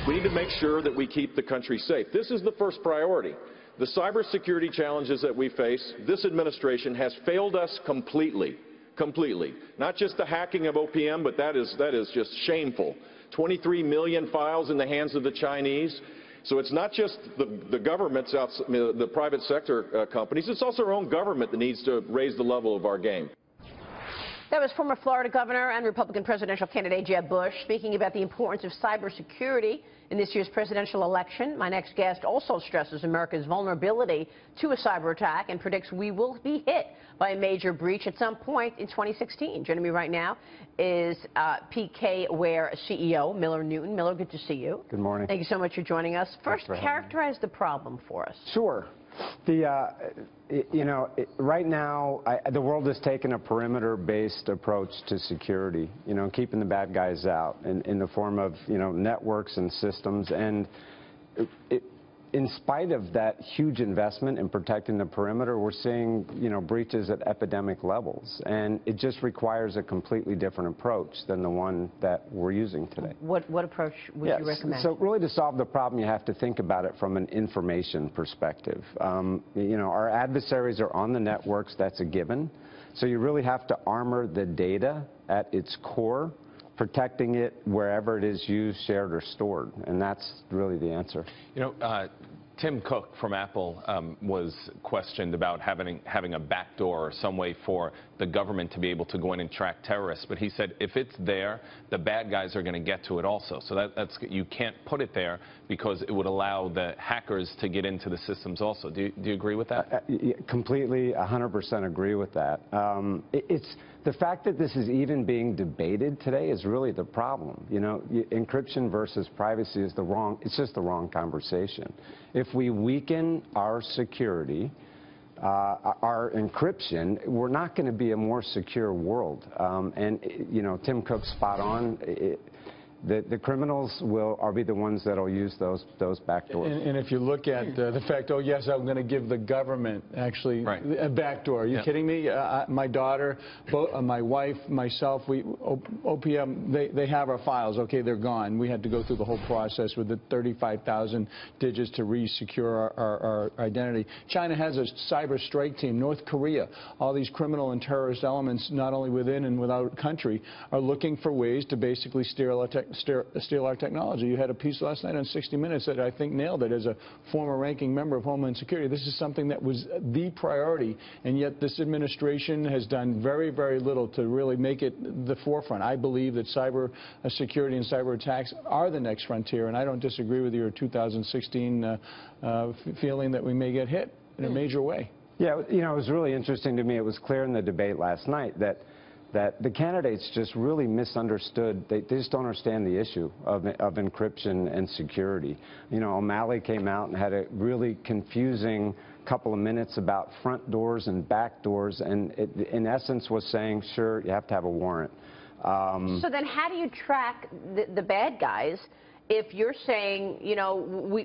We need to make sure that we keep the country safe. This is the first priority. The cybersecurity challenges that we face, this administration has failed us completely. Completely. Not just the hacking of OPM, but that is just shameful. 23 million files in the hands of the Chinese. So it's not just the governments, the private sector companies, it's also our own government that needs to raise the level of our game. That was former Florida Governor and Republican presidential candidate Jeb Bush speaking about the importance of cybersecurity in this year's presidential election. My next guest also stresses America's vulnerability to a cyber attack and predicts we will be hit by a major breach at some point in 2016. Joining me right now is PKWARE CEO Miller Newton. Miller, good to see you. Good morning. Thank you so much for joining us. First, characterize the problem for us. Sure. Right now, the world has taken a perimeter-based approach to security, keeping the bad guys out in the form of, networks and systems. And in spite of that huge investment in protecting the perimeter, we're seeing, breaches at epidemic levels. And it just requires a completely different approach than the one that we're using today. What approach would you recommend? So really to solve the problem, you have to think about it from an information perspective. Our adversaries are on the networks, that's a given. So you really have to armor the data at its core, protecting it wherever it is used, shared, or stored. And that's really the answer. Tim Cook from Apple was questioned about having a backdoor or some way for the government to be able to go in and track terrorists. But he said if it's there, the bad guys are going to get to it also. So you can't put it there because it would allow the hackers to get into the systems also. Do you agree with that? Completely, 100% agree with that. It's the fact that this is even being debated today is really the problem. Encryption versus privacy is it's just the wrong conversation. If we weaken our security, our encryption, we're not going to be a more secure world. Tim Cook's spot on. The criminals will be the ones that will use those backdoors. And if you look at the fact, oh yes, I'm going to give the government actually a backdoor. Are you kidding me? My daughter, my wife, myself, OPM, they have our files. Okay, they're gone. We had to go through the whole process with the 35,000 digits to re-secure our identity. China has a cyber strike team. North Korea, all these criminal and terrorist elements, not only within and without country, are looking for ways to basically steal our technology. You had a piece last night on 60 Minutes that I think nailed it. As a former ranking member of Homeland Security, this is something that was the priority, and yet this administration has done very, very little to really make it the forefront. I believe that cyber security and cyber attacks are the next frontier, and I don't disagree with your 2016 feeling that we may get hit in a major way. Yeah, it was really interesting to me. It was clear in the debate last night that the candidates just really misunderstood. They just don't understand the issue of encryption and security. O'Malley came out and had a really confusing couple of minutes about front doors and back doors, and it, in essence, was saying, sure, you have to have a warrant. So then how do you track the bad guys if you're saying,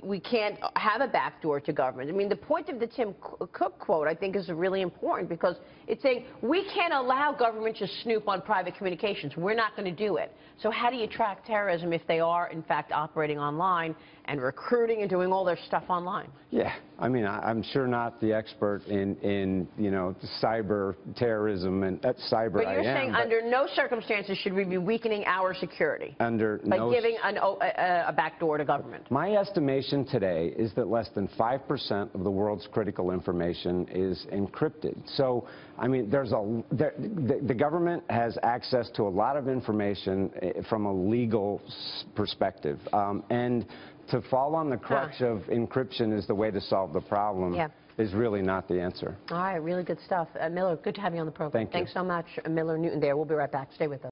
we can't have a backdoor to government? I mean, the point of the Tim Cook quote, I think, is really important because it's saying we can't allow government to snoop on private communications. We're not going to do it. So how do you track terrorism if they are, in fact, operating online and recruiting and doing all their stuff online? Yeah. I mean, I'm sure not the expert in cyber terrorism and cyber. But you're saying under no circumstances should we be weakening our security by giving a backdoor to government. My estimation today is that less than 5% of the world's critical information is encrypted. So, I mean, the government has access to a lot of information from a legal perspective. And to fall on the crutch of encryption is the way to solve the problem is really not the answer. All right, really good stuff. Miller, good to have you on the program. Thank you. Thanks so much, Miller Newton there. We'll be right back. Stay with us.